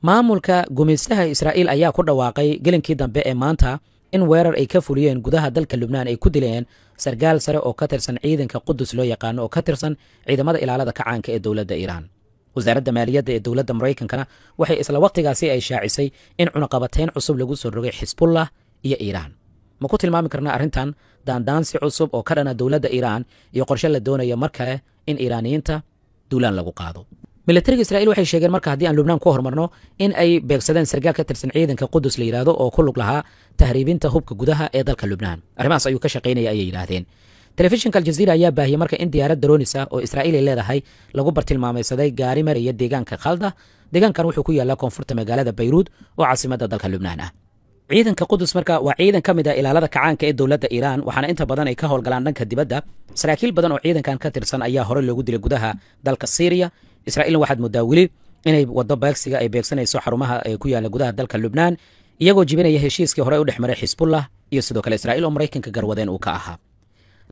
maamulka gumeystaha Israa'iil ayaa ku dhawaaqay gelinkii dambe ee maanta in weerar ay ka fuliyeen gudaha dalka Lubnaan ay ku dileen sargaal sare oo ka tirsan ciidanka Qudus loo yaqaan oo ka tirsan ciidamada ilaalada kacaanka ee dawladda Iiraan. wasaaradda maaliyadda ee dawladda Mareykankana waxay isla waqtigaasi ay shaacisay in cunaqabateyn cusub lagu soo rogay Xisbullah iyo Iiraan. ma ku tilmaami karnaa arrintan daandaansi cusub oo ka dhana dawladda Iiraan iyo qorshe la doonayo mar kale in Iiraaniyiinta duulaan lagu qaado. militariga Israa'iil waxay sheegeen marka haddii aan Lubnaan ku hormarno in ay beegsadeen sargaal ka tirsan ciidanka Qudus la yiraahdo oo ku lug lahaa tahriibinta hubka gudaha ee dalka Lubnaan. arrimahaas ayuu ka shaqeynaya ayay yiraahdeen. telefishinka Al-Jazeera ayaa baahiyay marka in diyaarad droonisa oo Israa'iil ay leedahay lagu bartilmaamaysaday gaari maraya deegaanka Khalda. deegaankan wuxuu ku yaalaa koonfurta magaalada Beirut oo caasimadda dalka Lubnaan ah. ciidanka Qudus marka waa ciidan ka mid ah ilaalada kacaanka ee dawladda Iiraan waxaana inta badan ay ka howlgalaan dhanka dibadda. saraakiil badan oo ciidankan ka tirsan ayaa hore loogu dilay gudaha dalka Syria. Israa'iil waxaad moodaa weli inay wado beegsiga ay beegsanayso xarumaha ay ku yaala gudaha dalka Lubnaan iyagoo jibinaya heshiiskii hore u dhexmaray Xisbullah iyo sidoo kale Israa'iil oo Mareykanka garwadeen uu ka ahaa.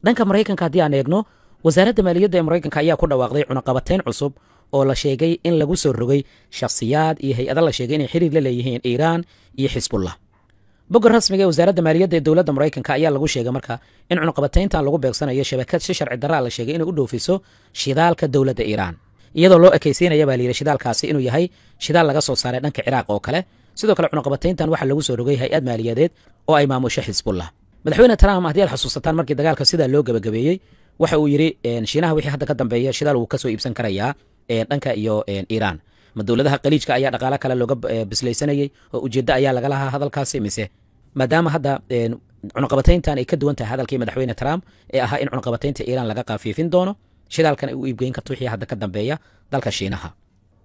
dhanka Mareykanka haddii aan eegno wasaaradda maaliyadda ee Mareykanka ayaa ku dhawaaqday cunaqabateyn cusub oo la sheegay in lagu soo rogay shakhsiyaad iyo hay'ado la sheegay inay xiriir la leeyihiin Iiraan iyo Xisbullah. bogga rasmiga ee wasaaradda maaliyadda ee dawladda Mareykanka ayaa lagu sheegay marka in cunaqabateyntan lagu beegsanayo shabakad si sharci darro la sheegay inay u dhoofiso shidaalka dawladda Iiraan iyadoo loo ekaysiinaya baa la yiri shidaalkaasi inuu yahay shidaal laga soo saaray dhanka Ciraaq oo kale. sidoo kale cunaqabateyntan waxa lagu soo rogay hay'ad maaliyadeed oo ay maamusho Xisbullah. madaxweyne Trump haddii aad xasuusataan markii dagaalka sida loo gabagabeeyay waxa uu yiri Shiinaha wixii hadda ka dambeeya shidaal uu ka soo iibsan karayaa dhanka iyo Iiraan. ma dawladaha qaliijka ayaa dhaqaale kale looga bislaysanayay oo ujeedda ayaa laga lahaa hadalkaasi mise maadaama hadda cunaqabateyntan ay ka duwan tahay hadalkii madaxweyne Trump ee ahaa in cunaqabateynta Iiraan laga qafiifin doono shidaalkan ay u iibgeyn karto wixii hadda ka dambeeya dalka Shiinaha.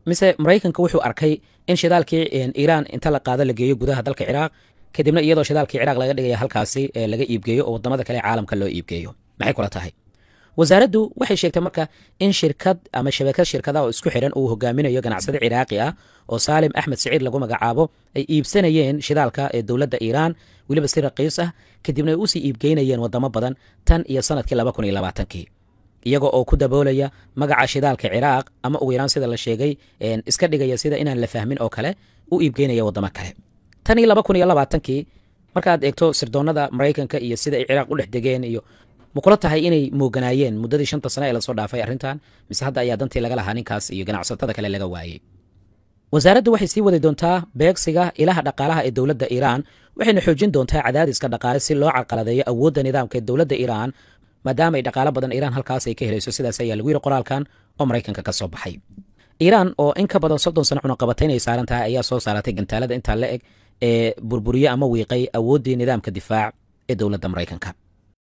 mise Mareykanka wuxuu arkay in shidaalkii Iiraan inta la qaado la geeyo gudaha dalka Ciraaq kadibna iyadoo shidaalkii Ciraaq laga dhigay halkaasi laga iibgeeyo oo wadamada kale caalamka loo iibgeeyo. maxay kula tahay? wasaaraddu waxay sheegtay marka in shirkad ama shabakad shirkadaha oo isku xiran uu hogaaminayo ganacsade Ciraaqi ah oo Salim Ahmed Saciid lagu magacaabo ay iibsanayeen shidaalka ee dawladda Iiraan waliba si raqiis ah kadibna ay u sii iibgeynayeen wadamo badan tan iyo sanadkii 2020kii iyagoo oo ku daboolaya magaca shidaalka Ciraaq ama ugu yaraan sida la sheegay iska dhigaya sida inaan la fahmin oo kale u iibgeynaya wadamo kale. tan iyo 2020kii markaad eegto sirdoonada Mareykanka iyo sida ay Ciraaq u dhex degeen iyo ma kula tahay inay mooganaayeen muddadii 5 sano ee la soo dhaafay arrintan mise hadda ayaa dantii laga lahaa ninkaas iyo ganacsatada kale laga waayay. wasaaraddu waxay sii wadi doontaa beegsiga ilaha dhaqaalaha ee dawladda Iiraan waxayna xoojin doontaa cadaadiska dhaqaale si loo carqaladeeyo awoodda nidaamka ee dawladda Iiraan maadaama ay dhaqaale badan Iiraan halkaas ay ka helayso. sidaas ayaa lagu yiri qoraalkan oo Mareykanka ka soo baxay. Iiraan oo in ka badan 30 sano cunaqabateyn ay saaran tahay ayaa soo saaratay gantaalada inta la eg ee burburiye ama wiiqay awooddii nidaamka difaac ee dawladda Mareykanka.